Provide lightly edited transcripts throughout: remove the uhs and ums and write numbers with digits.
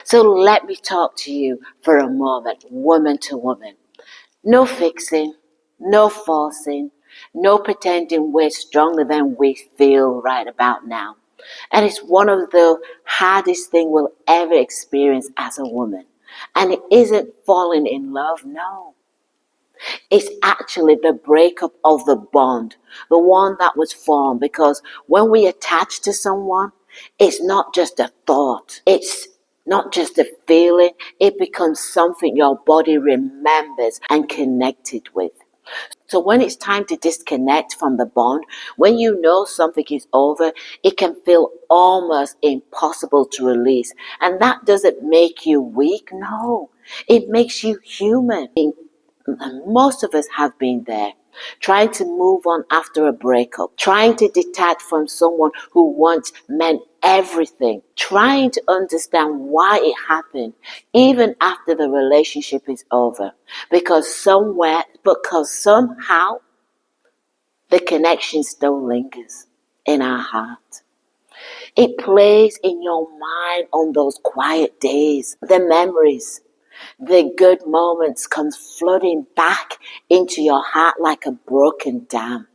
So let me talk to you for a moment, woman to woman. No fixing, no forcing, no pretending we're stronger than we feel right about now. And it's one of the hardest things we'll ever experience as a woman. And it isn't falling in love, no. It's actually the breakup of the bond, the one that was formed. Because when we attach to someone, it's not just a thought, it's not just a feeling, it becomes something your body remembers and connected with. So when it's time to disconnect from the bond, when you know something is over, it can feel almost impossible to release. And that doesn't make you weak, no. It makes you human. And most of us have been there, trying to move on after a breakup, trying to detach from someone who once meant everything, trying to understand why it happened, even after the relationship is over. Because somehow, the connection still lingers in our heart. It plays in your mind on those quiet days, the memories. The good moments come flooding back into your heart like a broken dam.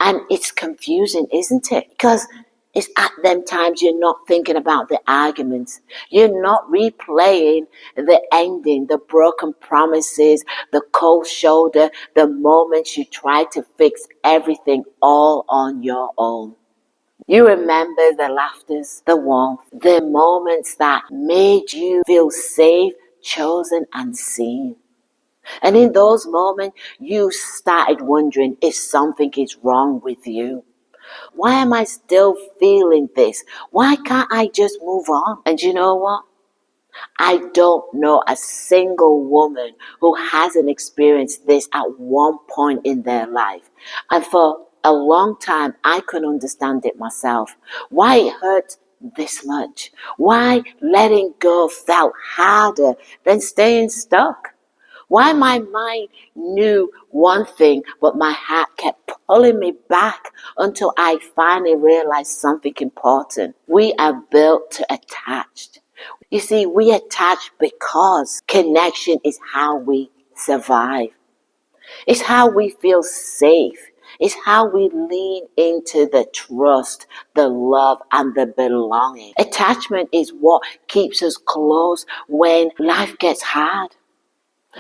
And it's confusing, isn't it? Because it's at them times you're not thinking about the arguments. You're not replaying the ending, the broken promises, the cold shoulder, the moments you try to fix everything all on your own. You remember the laughters, the warmth, the moments that made you feel safe, chosen, and seen. And in those moments, you started wondering if something is wrong with you. Why am I still feeling this? Why can't I just move on? And you know what? I don't know a single woman who hasn't experienced this at one point in their life. And for a long time, I couldn't understand it myself. Why it hurt this much? Why letting go felt harder than staying stuck? Why my mind knew one thing, but my heart kept pulling me back until I finally realized something important. We are built to attach. You see, we attach because connection is how we survive. It's how we feel safe. It's how we lean into the trust, the love, and the belonging. Attachment is what keeps us close when life gets hard.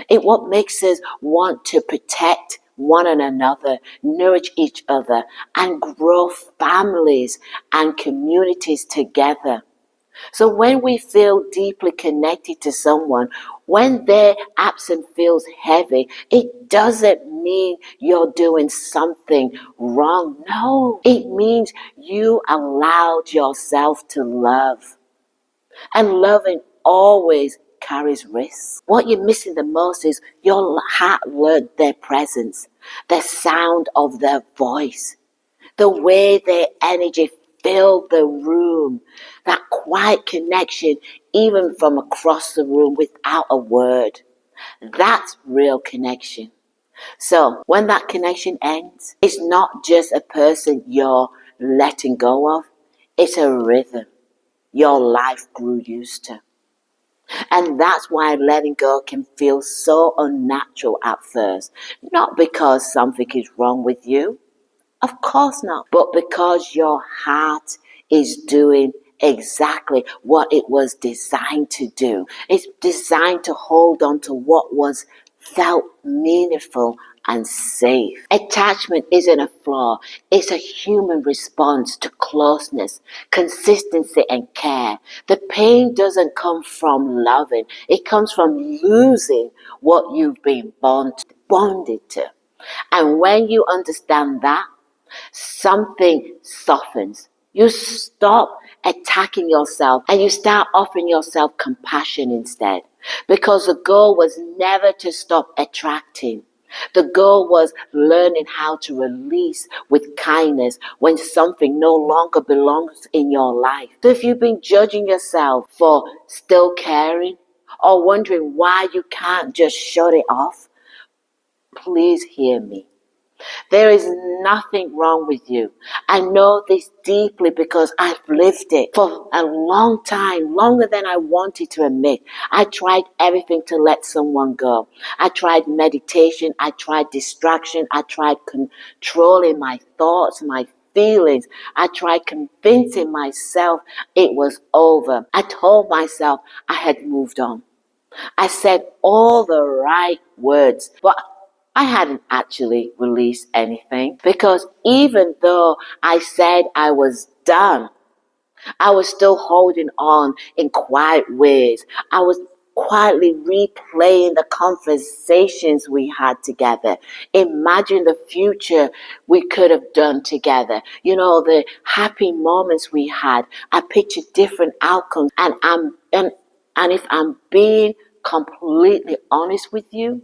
It's what makes us want to protect one another, nourish each other, and grow families and communities together. So when we feel deeply connected to someone, when their absence feels heavy, it doesn't mean you're doing something wrong. No, it means you allowed yourself to love. And loving always carries risks. What you're missing the most is your heart learned their presence, the sound of their voice, the way their energy filled the room, that quiet connection even from across the room without a word. That's real connection. So when that connection ends, it's not just a person you're letting go of, it's a rhythm your life grew used to. And that's why letting go can feel so unnatural at first. Not because something is wrong with you, of course not, but because your heart is doing exactly what it was designed to do. It's designed to hold on to what was felt meaningful and safe. Attachment isn't a flaw, it's a human response to closeness, consistency, and care. The pain doesn't come from loving, it comes from losing what you've been bonded to. And when you understand that, something softens. You stop attacking yourself and you start offering yourself compassion instead. Because the goal was never to stop attracting. The goal was learning how to release with kindness when something no longer belongs in your life. So if you've been judging yourself for still caring or wondering why you can't just shut it off, please hear me. There is nothing wrong with you. I know this deeply because I've lived it for a long time, longer than I wanted to admit. I tried everything to let someone go. I tried meditation. I tried distraction. I tried controlling my thoughts, my feelings. I tried convincing myself it was over. I told myself I had moved on. I said all the right words, but I hadn't actually released anything because even though I said I was done, I was still holding on in quiet ways. I was quietly replaying the conversations we had together. Imagine the future we could have done together. The happy moments we had. I pictured different outcomes, and if I'm being completely honest with you,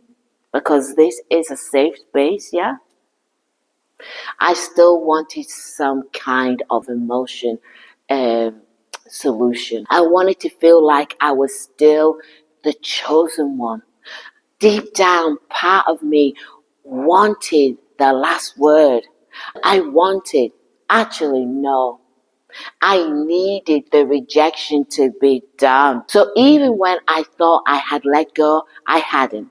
because this is a safe space, yeah, I still wanted some kind of emotion um, solution. I wanted to feel like I was still the chosen one. Deep down, part of me wanted the last word. Actually, no. I needed the rejection to be done. So even when I thought I had let go, I hadn't.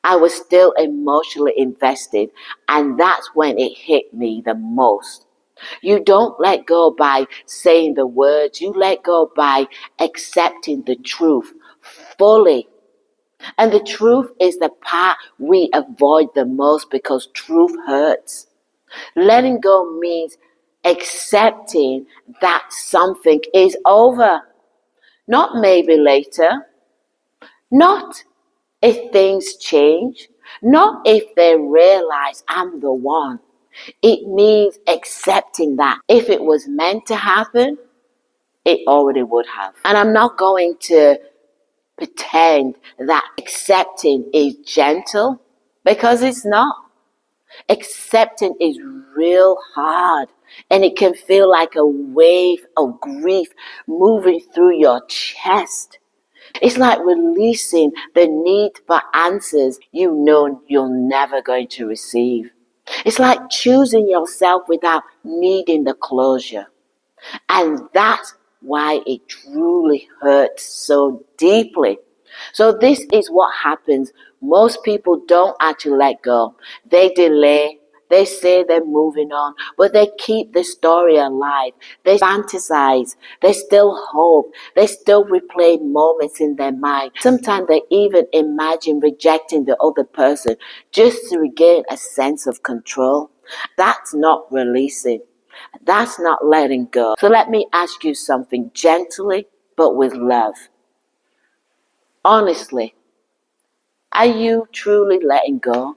I was still emotionally invested, and that's when it hit me the most. You don't let go by saying the words, you let go by accepting the truth fully. And the truth is the part we avoid the most because truth hurts. Letting go means accepting that something is over. Not maybe later, not if things change, not if they realize I'm the one. It means accepting that if it was meant to happen, it already would have. And I'm not going to pretend that accepting is gentle because it's not. Accepting is real hard and it can feel like a wave of grief moving through your chest. It's like releasing the need for answers you know you're never going to receive. It's like choosing yourself without needing the closure. And that's why it truly hurts so deeply. So this is what happens. Most people don't actually let go. They delay. They say they're moving on, but they keep the story alive. They fantasize. They still hope. They still replay moments in their mind. Sometimes they even imagine rejecting the other person just to regain a sense of control. That's not releasing. That's not letting go. So let me ask you something gently, but with love. Honestly, are you truly letting go?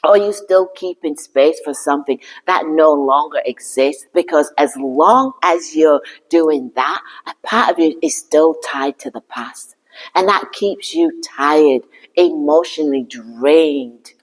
Or are you still keeping space for something that no longer exists? Because as long as you're doing that, a part of you is still tied to the past. And that keeps you tired, emotionally drained.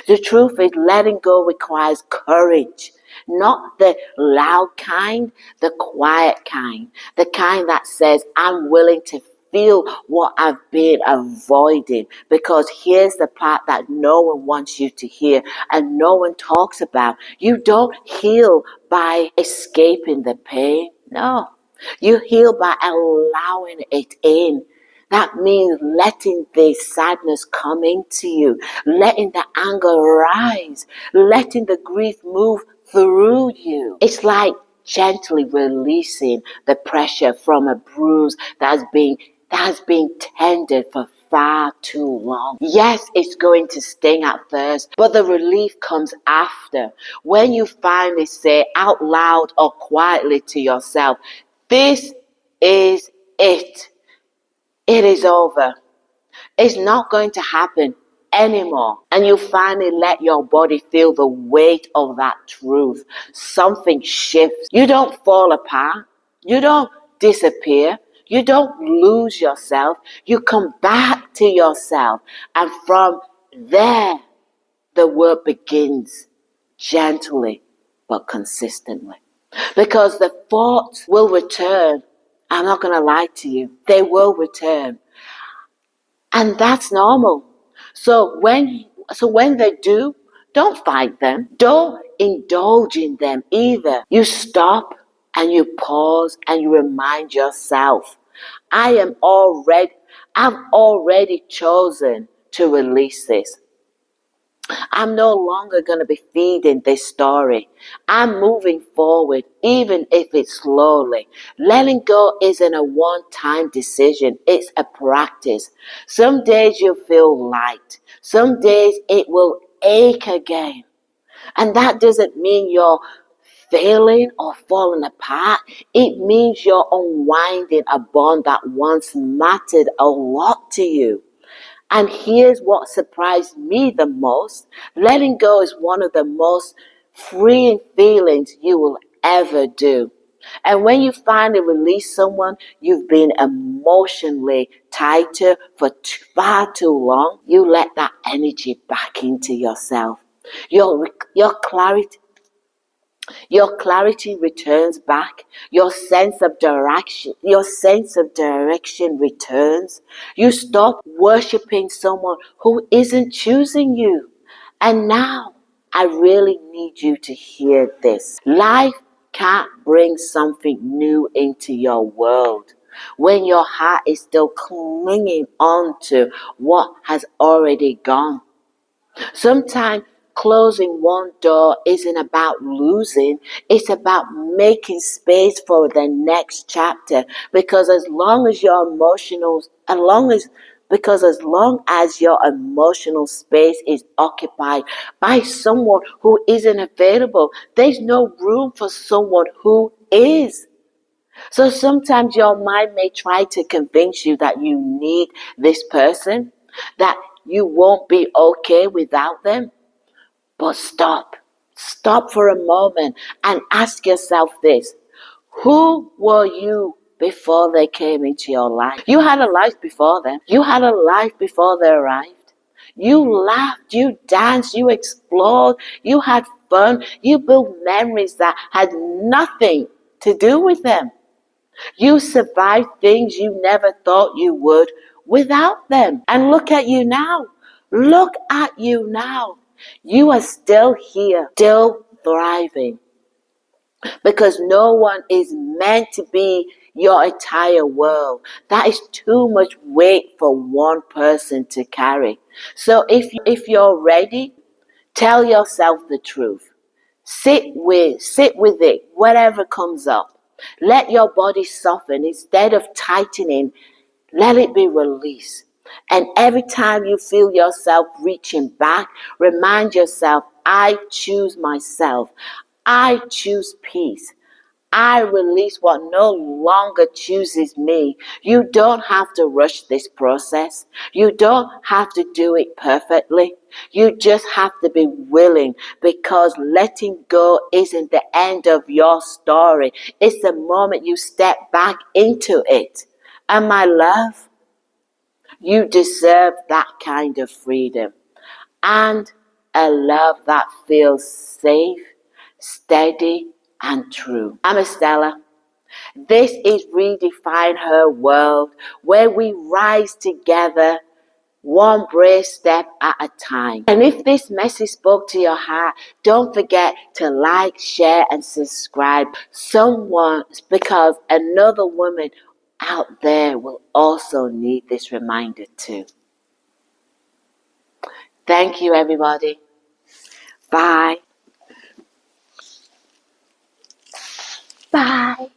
The truth is, letting go requires courage. Not the loud kind, the quiet kind. The kind that says, I'm willing to feel what I've been avoiding. Because here's the part that no one wants you to hear and no one talks about. You don't heal by escaping the pain. No. You heal by allowing it in. That means letting the sadness come into you, letting the anger rise, letting the grief move through you. It's like gently releasing the pressure from a bruise that has been tended for far too long. Yes, it's going to sting at first, but the relief comes after. When you finally say out loud or quietly to yourself, this is it. It is over. It's not going to happen anymore. And you finally let your body feel the weight of that truth. Something shifts. You don't fall apart. You don't disappear. You don't lose yourself. You come back to yourself. And from there, the work begins gently but consistently. Because the thoughts will return. I'm not going to lie to you. They will return. And that's normal. So when they do, Don't fight them. Don't indulge in them either. You stop and you pause and you remind yourself, I've already chosen to release this. I'm no longer going to be feeding this story. I'm moving forward, even if it's slowly. Letting go isn't a one-time decision. It's a practice. Some days you feel light. Some days it will ache again. And that doesn't mean you're failing or falling apart. It means you're unwinding a bond that once mattered a lot to you. And here's what surprised me the most. Letting go is one of the most freeing feelings you will ever do. And when you finally release someone you've been emotionally tied to for far too long, you let that energy back into yourself. Your clarity returns back. Your sense of direction returns. You stop worshiping someone who isn't choosing you. And now, I really need you to hear this. Life can't bring something new into your world when your heart is still clinging on to what has already gone. Sometimes closing one door isn't about losing, it's about making space for the next chapter. Because as long as your emotional space is occupied by someone who isn't available, there's no room for someone who is. So sometimes your mind may try to convince you that you need this person, that you won't be okay without them. But stop. Stop for a moment and ask yourself this. Who were you before they came into your life? You had a life before them. You had a life before they arrived. You laughed, you danced, you explored, you had fun, you built memories that had nothing to do with them. You survived things you never thought you would without them. And look at you now. Look at you now. You are still here, still thriving. Because no one is meant to be your entire world. That is too much weight for one person to carry. So if you're ready, tell yourself the truth. Sit with it, whatever comes up. Let your body soften. Instead of tightening, let it be released. And every time you feel yourself reaching back, remind yourself, I choose myself. I choose peace. I release what no longer chooses me. You don't have to rush this process. You don't have to do it perfectly. You just have to be willing, because letting go isn't the end of your story. It's the moment you step back into it. And my love, you deserve that kind of freedom. And a love that feels safe, steady, and true. I'm Estella. This is Redefine Her World, where we rise together, one brave step at a time. And if this message spoke to your heart, don't forget to like, share, and subscribe. Because another woman out there will also need this reminder too. Thank you, everybody. Bye. Bye.